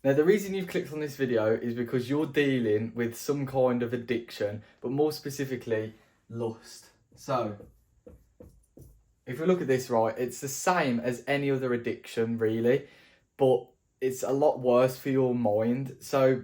Now, the reason you've clicked on this video is because you're dealing with some kind of addiction, but more specifically, lust. So, if we look at this right, it's the same as any other addiction, really, but it's a lot worse for your mind. So,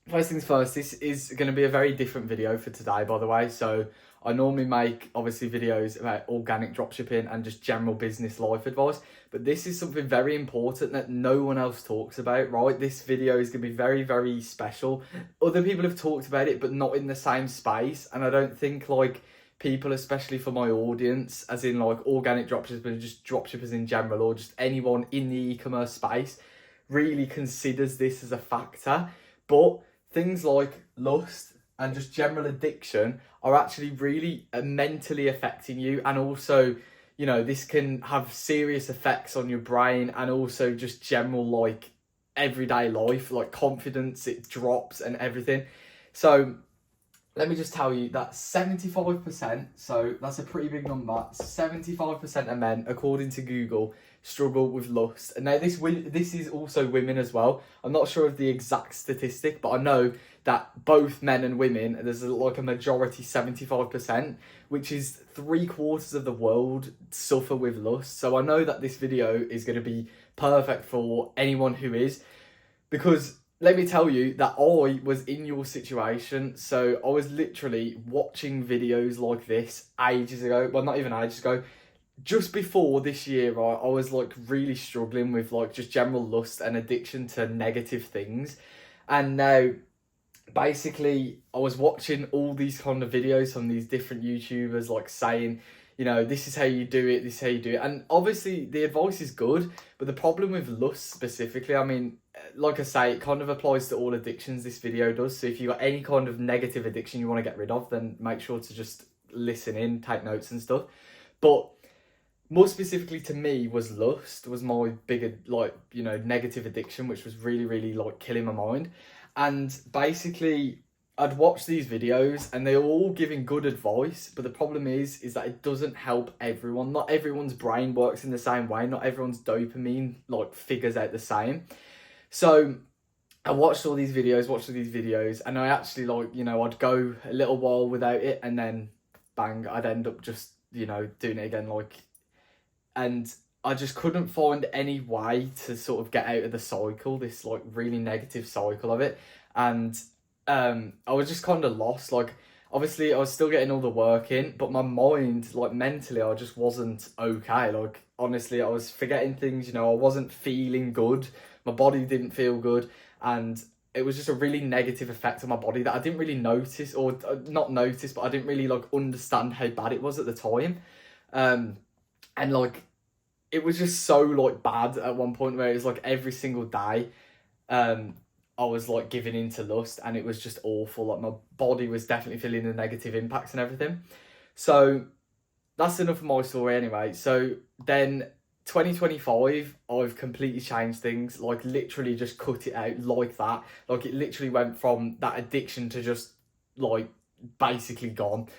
first things first, this is going to be a very different video for today, by the way. So, I normally make, obviously, videos about organic dropshipping and just general business life advice. But this is something very important that no one else talks about, right? This video is going to be very, very special. Other people have talked about it, but not in the same space. And I don't think, like, people, especially for my audience, as in, like, organic dropshippers, just dropshippers in general, or just anyone in the e-commerce space, really considers this as a factor. But things like lust and just general addiction are actually really mentally affecting you, and also, you know, this can have serious effects on your brain and also just general, like, everyday life, like confidence, it drops and everything. So let me just tell you that 75%, so that's a pretty big number, 75% of men, according to Google, struggle with lust. And now this is also women as well. I'm not sure of the exact statistic, but I know that both men and women, there's like a majority, 75%, which is 3/4 of the world suffer with lust. So I know that this video is going to be perfect for anyone who is, because let me tell you that I was in your situation. So I was literally watching videos like this ages ago. Well, not even ages ago. Just before this year, right, I was like really struggling with like just general lust and addiction to negative things. And now, basically, I was watching all these kind of videos from these different YouTubers, like saying, you know, this is how you do it, this is how you do it. And obviously the advice is good, but the problem with lust specifically, I mean, like I say, it kind of applies to all addictions, this video does. So if you've got any kind of negative addiction you want to get rid of, then make sure to just listen in, take notes and stuff. But more specifically to me was lust, was my bigger, like, you know, negative addiction, which was really, really like killing my mind. And basically, I'd watch these videos and they were all giving good advice, but the problem is that it doesn't help everyone. Not everyone's brain works in the same way. Not everyone's dopamine like figures out the same. So I watched all these videos, and I actually, like, you know, I'd go a little while without it, and then bang, I'd end up just, you know, doing it again, like, and I just couldn't find any way to sort of get out of the cycle, this like really negative cycle of it. And I was just kind of lost. Like, obviously I was still getting all the work in, but my mind, like mentally, I just wasn't okay. Like, honestly, I was forgetting things, you know, I wasn't feeling good. My body didn't feel good, and it was just a really negative effect on my body that I didn't really notice, or not notice, but I didn't really like understand how bad it was at the time. And like, it was just so like bad at one point where it was like every single day, I was like giving into lust, and it was just awful. Like, my body was definitely feeling the negative impacts and everything. So that's enough of my story anyway. So then 2025, I've completely changed things, like literally just cut it out like that. Like, it literally went from that addiction to just like basically gone.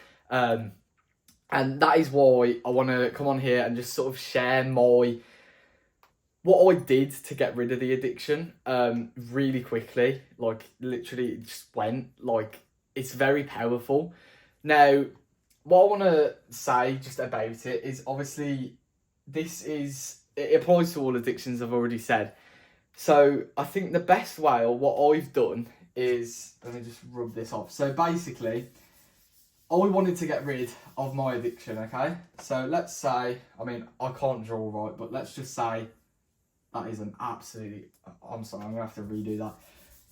And that is why I want to come on here and just sort of share what I did to get rid of the addiction really quickly. Like, literally it just went, like, it's very powerful. Now, what I want to say just about it is, obviously, it applies to all addictions, I've already said. So I think the best way, or what I've done, is, let me just rub this off. So basically, I wanted to get rid of my addiction, okay? So let's say, I mean, I can't draw right, but let's just say that is an absolutely, I'm sorry, I'm going to have to redo that.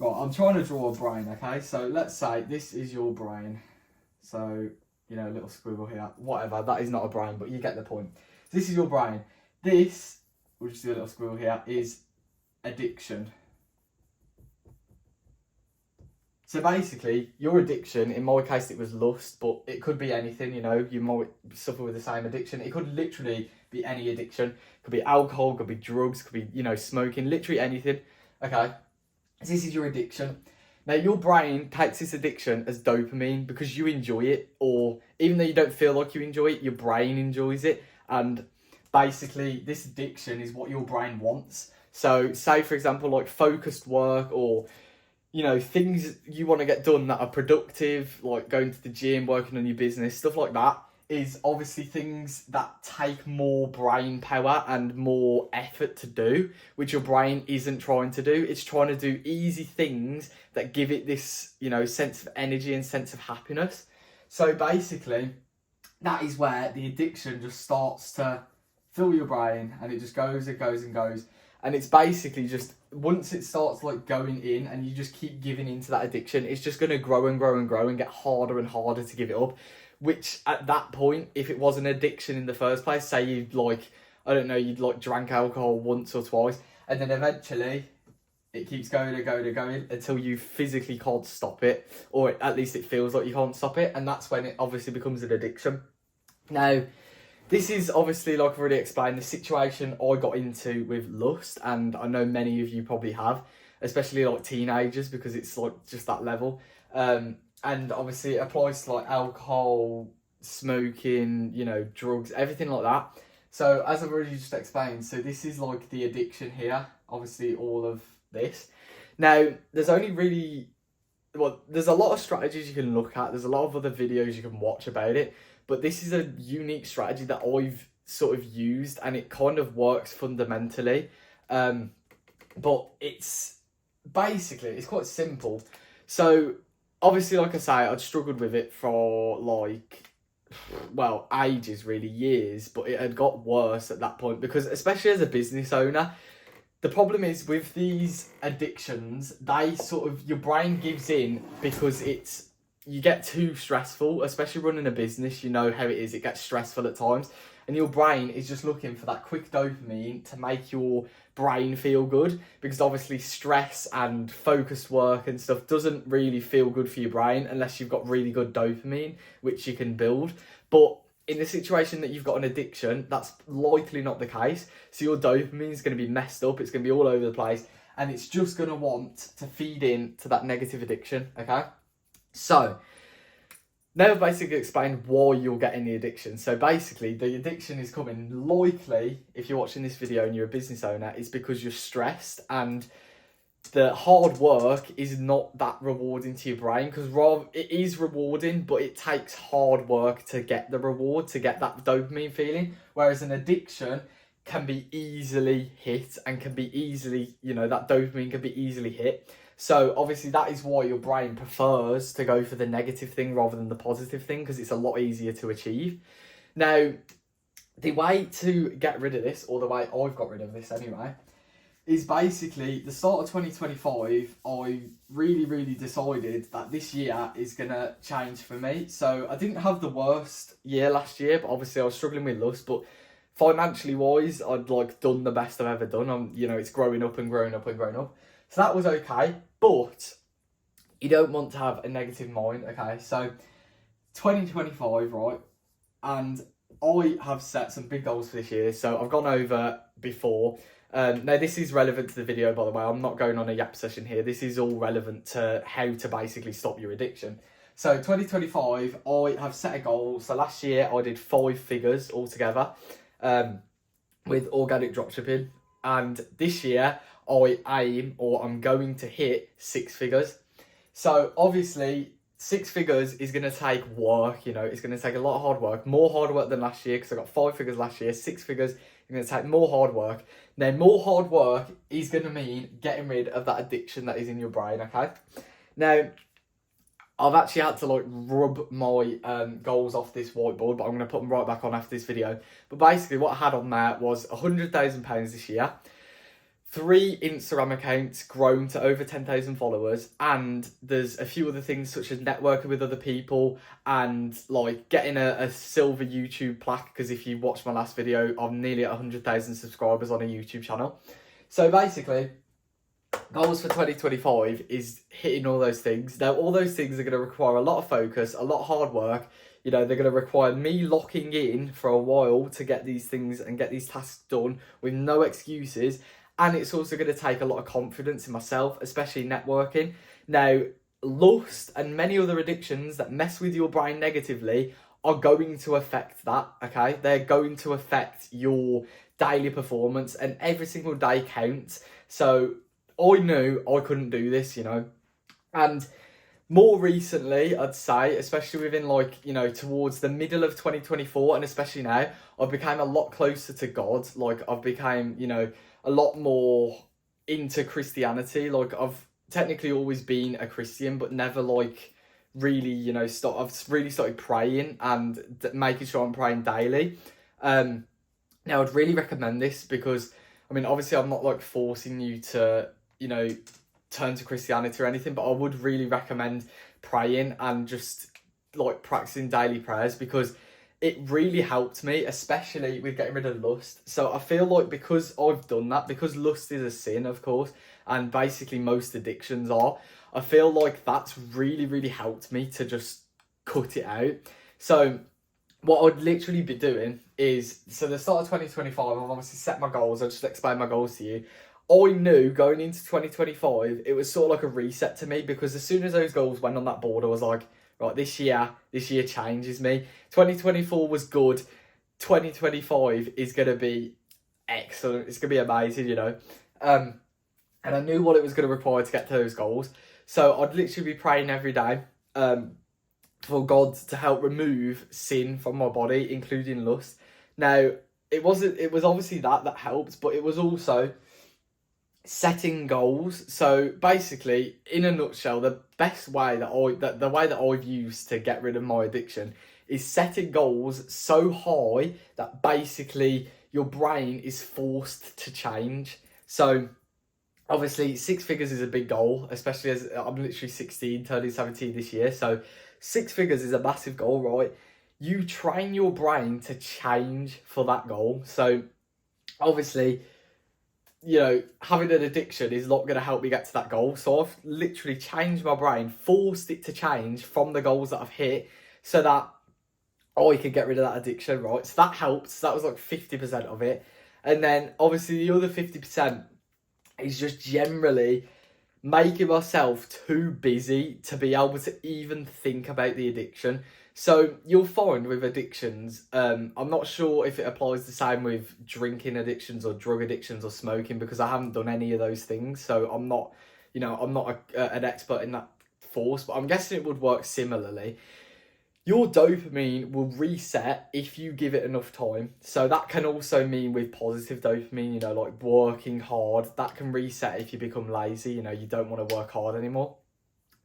Right, I'm trying to draw a brain, okay? So let's say this is your brain. So, you know, a little squiggle here, whatever, that is not a brain, but you get the point. So this is your brain. This, we'll just do a little squiggle here, is addiction. So basically, your addiction, in my case it was lust, but it could be anything, you know, you might suffer with the same addiction. It could literally be any addiction. It could be alcohol, could be drugs, could be, you know, smoking, literally anything. Okay, so this is your addiction. Now, your brain takes this addiction as dopamine because you enjoy it, or even though you don't feel like you enjoy it, your brain enjoys it. And basically, this addiction is what your brain wants. So say, for example, like focused work, or things you want to get done that are productive, like going to the gym, working on your business, stuff like that, is obviously things that take more brain power and more effort to do, which your brain isn't trying to do. It's trying to do easy things that give it this, sense of energy and sense of happiness. So basically, that is where the addiction just starts to fill your brain, and it just goes, it goes and goes. And it's basically just, once it starts like going in and you just keep giving into that addiction, it's just going to grow and grow and grow and get harder and harder to give it up. Which at that point, if it was an addiction in the first place, say you'd drank alcohol once or twice, and then eventually it keeps going and going and going until you physically can't stop it, or at least it feels like you can't stop it, and that's when it obviously becomes an addiction. Now, this is obviously, like I've already explained, the situation I got into with lust, and I know many of you probably have, especially like teenagers, because it's like just that level. And obviously it applies to like alcohol, smoking, drugs, everything like that. So as I've already just explained, so this is like the addiction here, obviously all of this. Now, there's a lot of strategies you can look at. There's a lot of other videos you can watch about it. But this is a unique strategy that I've sort of used, and it kind of works fundamentally. But it's quite simple. So obviously, like I say, I'd struggled with it for ages, really, years, but it had got worse at that point, because especially as a business owner, the problem is with these addictions, your brain gives in because you get too stressful, especially running a business. You know how it is, it gets stressful at times, and your brain is just looking for that quick dopamine to make your brain feel good, because obviously stress and focused work and stuff doesn't really feel good for your brain unless you've got really good dopamine, which you can build. But in the situation that you've got an addiction, that's likely not the case. So your dopamine is going to be messed up, it's going to be all over the place, and it's just going to want to feed into that negative addiction, okay? So, now I've basically explained why you're getting the addiction. So basically, the addiction is coming, likely, if you're watching this video and you're a business owner, is because you're stressed, and the hard work is not that rewarding to your brain, because it is rewarding, but it takes hard work to get the reward, to get that dopamine feeling, whereas an addiction can be easily hit and can be easily, that dopamine can be easily hit. So obviously that is why your brain prefers to go for the negative thing rather than the positive thing, because it's a lot easier to achieve. Now, the way to get rid of this, or the way I've got rid of this anyway, is basically the start of 2025, I really, really decided that this year is going to change for me. So I didn't have the worst year last year, but obviously I was struggling with lust, but financially wise, I'd done the best I've ever done. It's growing up and growing up and growing up. So that was okay, but you don't want to have a negative mind, okay? So 2025, right? And I have set some big goals for this year. So I've gone over before. Now, this is relevant to the video, by the way. I'm not going on a yap session here. This is all relevant to how to basically stop your addiction. So 2025, I have set a goal. So last year, I did 5 figures altogether with organic dropshipping. And this year, I'm going to hit 6 figures. So obviously, 6 figures is going to take work, it's going to take a lot of hard work, more hard work than last year, because I got 5 figures last year. 6 figures is going to take more hard work. Now, more hard work is going to mean getting rid of that addiction that is in your brain, okay? Now, I've actually had to rub my goals off this whiteboard, but I'm going to put them right back on after this video. But basically what I had on there was £100,000 this year, 3 Instagram accounts grown to over 10,000 followers, and there's a few other things such as networking with other people and getting a silver YouTube plaque, because if you watched my last video, I'm nearly at 100,000 subscribers on a YouTube channel. So basically, goals for 2025 is hitting all those things. Now, all those things are going to require a lot of focus, a lot of hard work. They're going to require me locking in for a while to get these things and get these tasks done with no excuses. And it's also going to take a lot of confidence in myself, especially networking. Now, lust and many other addictions that mess with your brain negatively are going to affect that, okay? They're going to affect your daily performance, and every single day counts. So I knew I couldn't do this, you know. And more recently, I'd say, especially within like, you know, towards the middle of 2024, and especially now, I've become a lot closer to God. Like, I've become, you know, a lot more into Christianity. Like, I've technically always been a Christian, but never like really, you know, I've really started praying and making sure I'm praying daily. Now I'd really recommend this because, I mean, obviously I'm not like forcing you to, you know, turn to Christianity or anything, but I would really recommend praying and just like practicing daily prayers, because it really helped me, especially with getting rid of lust. So I feel like because I've done that, because lust is a sin, of course, and basically most addictions are, I feel like that's really, really helped me to just cut it out. So what I'd literally be doing is, so the start of 2025, I've obviously set my goals. I'll just explain my goals to you. I knew going into 2025, it was sort of like a reset to me, because as soon as those goals went on that board, I was like, right, this year changes me. 2024 was good. 2025 is going to be excellent. It's going to be amazing, you know. And I knew what it was going to require to get to those goals. So I'd literally be praying every day for God to help remove sin from my body, including lust. Now, it was obviously that helped, but it was also setting goals. So basically, in a nutshell, the best way the way that I've used to get rid of my addiction is setting goals so high that basically your brain is forced to change. So obviously 6 figures is a big goal, especially as I'm literally 16, turning 17 this year. So 6 figures is a massive goal, right? You train your brain to change for that goal. So obviously, you know, having an addiction is not going to help me get to that goal. So I've literally changed my brain, forced it to change from the goals that I've hit, so that I could get rid of that addiction, right? So that helps. That was like 50% of it. And then obviously the other 50% is just generally making myself too busy to be able to even think about the addiction. So you'll find with addictions, I'm not sure if it applies the same with drinking addictions or drug addictions or smoking, because I haven't done any of those things. So I'm not, you know, I'm not an expert in that force, but I'm guessing it would work similarly. Your dopamine will reset if you give it enough time. So that can also mean with positive dopamine, you know, like working hard, that can reset if you become lazy, you know, you don't want to work hard anymore.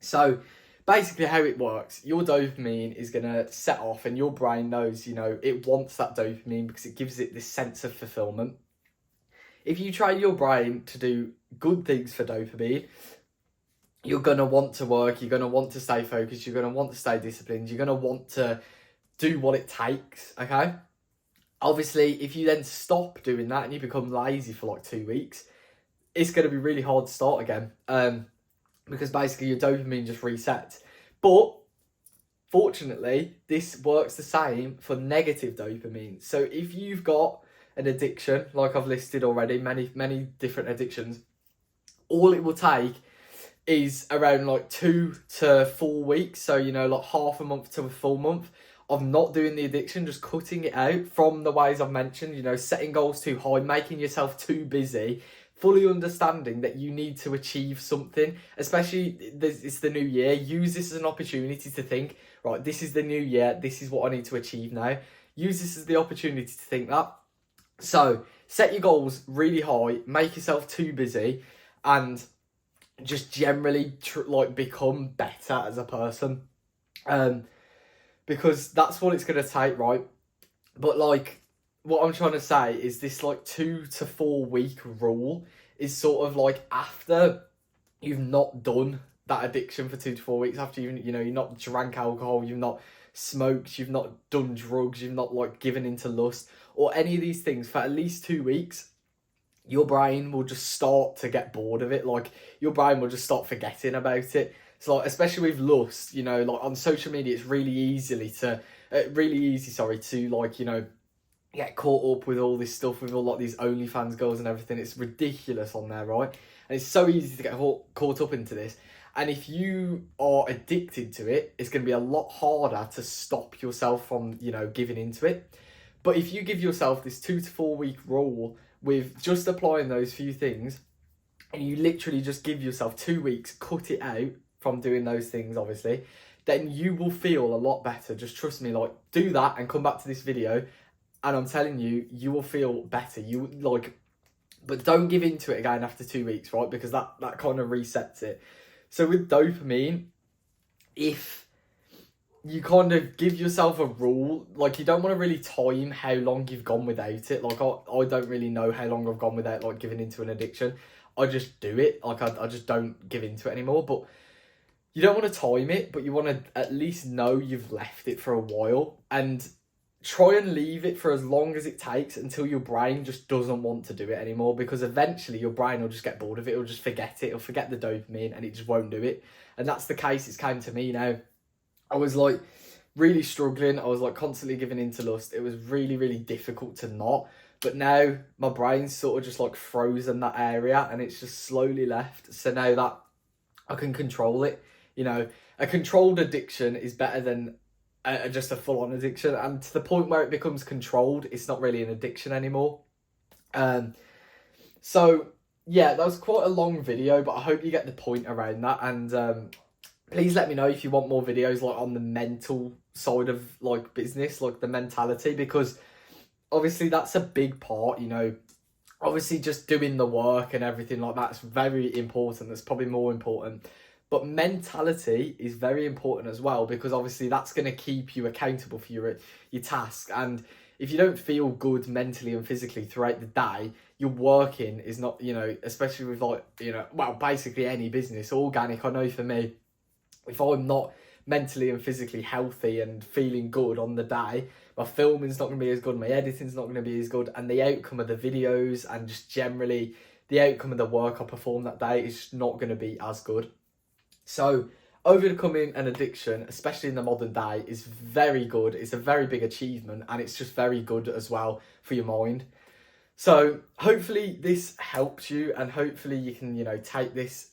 So basically how it works, your dopamine is going to set off, and your brain knows, you know, it wants that dopamine because it gives it this sense of fulfillment. If you train your brain to do good things for dopamine, you're going to want to work, you're going to want to stay focused, you're going to want to stay disciplined, you're going to want to do what it takes, okay? Obviously, if you then stop doing that and you become lazy for like 2 weeks, it's going to be really hard to start again, because basically your dopamine just resets. But fortunately, this works the same for negative dopamine. So if you've got an addiction, like I've listed already, many different addictions, all it will take is around like 2 to 4 weeks. So, you know, like half a month to a full month of not doing the addiction, just cutting it out from the ways I've mentioned, you know, setting goals too high, making yourself too busy, fully understanding that you need to achieve something, especially it's the new year. Use this as an opportunity to think, right, this is the new year, this is what I need to achieve now. Use this as the opportunity to think that. So set your goals really high, make yourself too busy, and just generally like become better as a person, because that's what it's going to take, right? But like what I'm trying to say is this like 2 to 4 week rule is sort of like after you've not done that addiction for 2 to 4 weeks, after you've not drank alcohol, you've not smoked, you've not done drugs, you've not like given into lust or any of these things for at least 2 weeks, your brain will just start to get bored of it. Like your brain will just start forgetting about it. So like, especially with lust, you know, like on social media, it's really easy to like, you know, get caught up with all this stuff, with all like these OnlyFans girls and everything. It's ridiculous on there, right? And it's so easy to get caught up into this. And if you are addicted to it, it's going to be a lot harder to stop yourself from, you know, giving into it. But if you give yourself this 2 to 4 week rule with just applying those few things, and you literally just give yourself 2 weeks, cut it out from doing those things, obviously, then you will feel a lot better. Just trust me, like, do that and come back to this video, and I'm telling you, you will feel better. You like, but don't give into it again after 2 weeks, right? Because that kind of resets it. So with dopamine, if you kind of give yourself a rule, like, you don't want to really time how long you've gone without it. Like, I don't really know how long I've gone without, like, giving into an addiction. I just do it. Like, I just don't give into it anymore. But you don't want to time it, but you want to at least know you've left it for a while, and try and leave it for as long as it takes until your brain just doesn't want to do it anymore, because eventually your brain will just get bored of it. It'll just forget it. It'll forget the dopamine and it just won't do it. And that's the case. It's came to me now. I was like really struggling. I was like constantly giving into lust. It was really, really difficult to not. But now my brain's sort of just like frozen that area, and it's just slowly left. So now that I can control it, you know, a controlled addiction is better than just a full-on addiction. And to the point where it becomes controlled, it's not really an addiction anymore. So yeah, that was quite a long video, but I hope you get the point around that. And please let me know if you want more videos like on the mental side of like business, like the mentality, because obviously that's a big part, you know. Obviously just doing the work and everything like that's very important. That's probably more important. But mentality is very important as well, because obviously that's going to keep you accountable for your task. And if you don't feel good mentally and physically throughout the day, your working is not, you know, especially with like, you know, well, basically any business, organic. I know for me, if I'm not mentally and physically healthy and feeling good on the day, my filming's not going to be as good, my editing's not going to be as good, and the outcome of the videos and just generally the outcome of the work I perform that day is just not going to be as good. So overcoming an addiction, especially in the modern day, is very good. It's a very big achievement, and it's just very good as well for your mind. So hopefully this helps you, and hopefully you can, you know, take this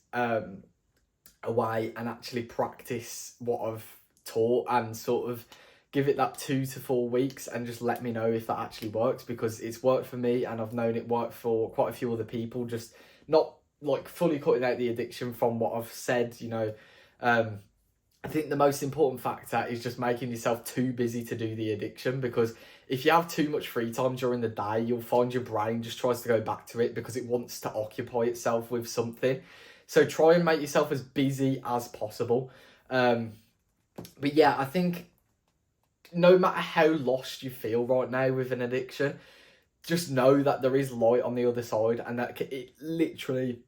away and actually practice what I've taught, and sort of give it that 2 to 4 weeks, and just let me know if that actually works, because it's worked for me and I've known it worked for quite a few other people. Just not like fully cutting out the addiction from what I've said, you know. I think the most important factor is just making yourself too busy to do the addiction, because if you have too much free time during the day, you'll find your brain just tries to go back to it because it wants to occupy itself with something. So try and make yourself as busy as possible. But yeah, I think no matter how lost you feel right now with an addiction, just know that there is light on the other side, and that it literally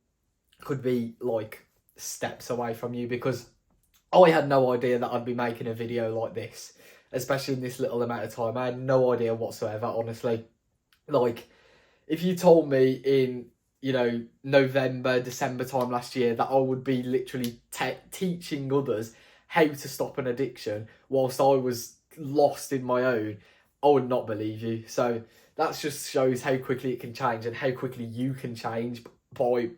could be like steps away from you. Because I had no idea that I'd be making a video like this, especially in this little amount of time. I had no idea whatsoever, honestly. Like, if you told me in, you know, November, December time last year that I would be literally teaching others how to stop an addiction whilst I was lost in my own, I would not believe you. So that just shows how quickly it can change, and how quickly you can change by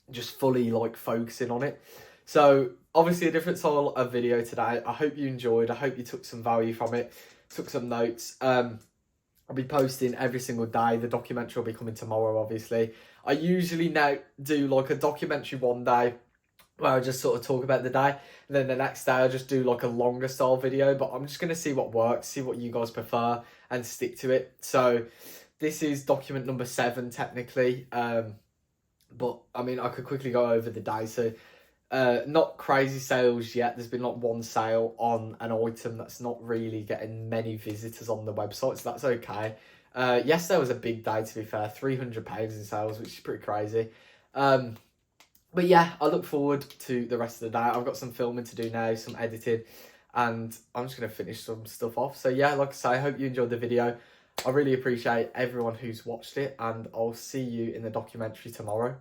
just fully like focusing on it. So obviously a different style of video today. I hope you enjoyed. I hope you took some value from it, took some notes. I'll be posting every single day. The documentary will be coming tomorrow, obviously. I usually now do like a documentary one day where I just sort of talk about the day, and then the next day I just do like a longer style video. But I'm just going to see what works, see what you guys prefer, and stick to it. So this is document number 7 technically. But I mean, I could quickly go over the day. So not crazy sales yet. There's been like one sale on an item that's not really getting many visitors on the website, so that's okay. Yesterday was a big day, to be fair. £300 in sales, which is pretty crazy. But yeah, I look forward to the rest of the day. I've got some filming to do now, some editing, and I'm just going to finish some stuff off. So yeah, like I say, I hope you enjoyed the video. I really appreciate everyone who's watched it, and I'll see you in the documentary tomorrow.